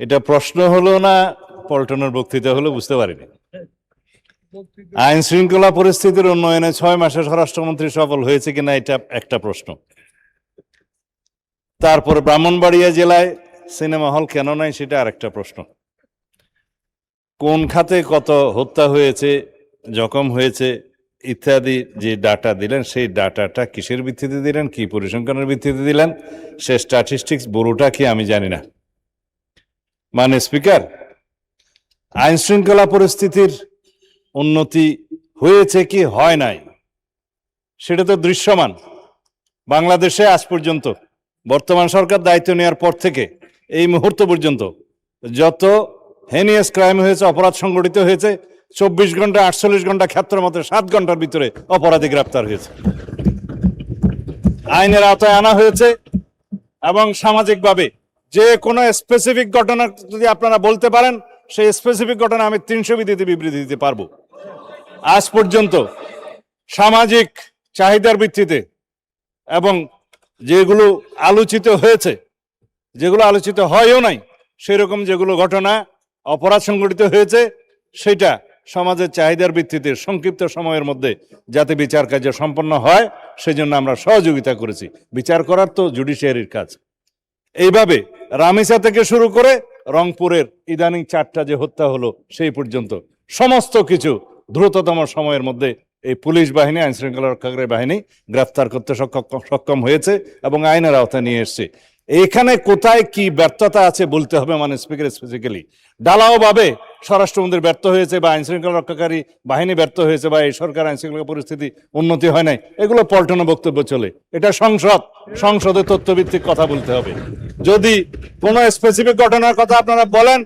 এটা প্রশ্ন হলো না পল্টনের বক্তৃতা হলো বুঝতে পারিনি। আইন শৃঙ্খলা পরিস্থিতির উন্নয়নে 6 মাসে স্বরাষ্ট্রমন্ত্রী সফল হয়েছে কিনা এটা একটা প্রশ্ন। তারপরে ব্রাহ্মণবাড়িয়া জেলায় সিনেমা হল কেন নাই সেটা আরেকটা প্রশ্ন। কোন খাতে কত হত্যা হয়েছে, জখম হয়েছে ইত্যাদি যে ডাটা দিলেন, সেই ডাটাটা কিসের ভিত্তিতে দিলেন, কি পরিসংখ্যানের ভিত্তিতে দিলেন, সে স্ট্যাটিস্টিক্স বড়টা কি আমি জানি না। মানে স্পিকার, আইন শৃঙ্খলা পরিস্থিতির উন্নতি হয়েছে কি হয় নাই সেটা তো দৃশ্যমান। বাংলাদেশে আজ পর্যন্ত বর্তমান সরকার দায়িত্ব নেওয়ার পর থেকে এই মুহূর্ত পর্যন্ত যত হেনিয়াস ক্রাইম হয়েছে, অপরাধ সংগঠিত হয়েছে, 24 ঘন্টা 48 ঘন্টা ক্ষেত্রের মধ্যে 7 ঘন্টার ভিতরে অপরাধী গ্রেপ্তার হয়েছে, আইনের আওতায় আনা হয়েছে। এবং সামাজিকভাবে যে কোনো স্পেসিফিক ঘটনা যদি আপনারা বলতে পারেন, সেই স্পেসিফিক ঘটনা আমি 300 বিবৃতি দিতে পারবো। আজ পর্যন্ত সামাজিক চাহিদার ভিত্তিতে এবং যেগুলো আলোচিত হয়েছে, যেগুলো আলোচিত হয়ও নাই, সেরকম যেগুলো ঘটনা অপরাধ সংগঠিত হয়েছে, সেটা সমাজের চাহিদার ভিত্তিতে সংক্ষিপ্ত সময়ের মধ্যে যাতে বিচার কার্য সম্পন্ন হয় সেজন্য আমরা সহযোগিতা করেছি। বিচার করার তো জুডিশিয়ারির কাজ। এইভাবে রামিসা থেকে শুরু করে রংপুরের ইদানিং 4টা যে হত্যা হলো সেই পর্যন্ত সমস্ত কিছু দ্রুততম সময়ের মধ্যে এই পুলিশ বাহিনী, আইন শৃঙ্খলা রক্ষাকারী বাহিনী গ্রেফতার করতে সক্ষম হয়েছে এবং আইনের আওতায় নিয়ে এসছে। এখানে কোথায় কি ব্যর্থতা আছে বলতে হবে, মানে স্পিকার স্পেসিফিক্যালি ঢালাও ভাবে স্বরাষ্ট্রমন্ত্রী ব্যর্থ হয়েছে বা আইন শৃঙ্খলা রক্ষাকারী বাহিনী ব্যর্থ হয়েছে বা এই সরকার আইন শৃঙ্খলা পরিস্থিতি উন্নতি হয় নাই, এগুলো পল্টনে বক্তব্য চলে। এটা সংসদে তথ্যভিত্তিক কথা বলতে হবে। যদি কোনো স্পেসিফিক ঘটনার কথা আপনারা বলেন,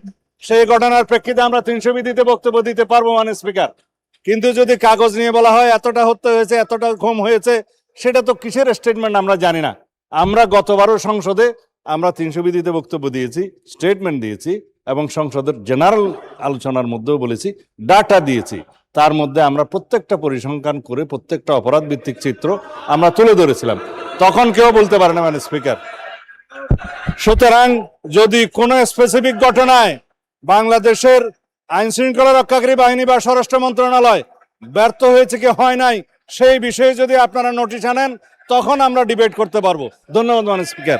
সেই ঘটনার প্রেক্ষিতে আমরা 300 বিধিতে বক্তব্য দিতে পারবো মানে স্পিকার। কিন্তু যদি কাগজ নিয়ে বলা হয় এতটা হত্যা হয়েছে, এতটা ঘুম হয়েছে, সেটা তো কিসের স্টেটমেন্ট আমরা জানি না। আমরা গতবারও সংসদে আমরা 300 বিধিতে বক্তব্য দিয়েছি, স্টেটমেন্ট দিয়েছি এবং সংসদের জেনারেল আলোচনার মধ্যেও বলেছি, ডাটা দিয়েছি। তার মধ্যে আমরা প্রত্যেকটা পরিসংখ্যান করে প্রত্যেকটা অপরাধ ভিত্তিক চিত্র আমরা তুলে ধরেছিলাম। তখন কেউ বলতে পারে না মানে স্পিকার। সুতরাং যদি কোনো স্পেসিফিক ঘটনায় বাংলাদেশের আইন শৃঙ্খলা রক্ষাকারী বাহিনী বা স্বরাষ্ট্র মন্ত্রণালয় ব্যর্থ হয়েছে কি হয় নাই, সেই বিষয়ে যদি আপনারা নোটিশ আনেন, তখন আমরা ডিবেট করতে পারবো। ধন্যবাদ মানে স্পিকার।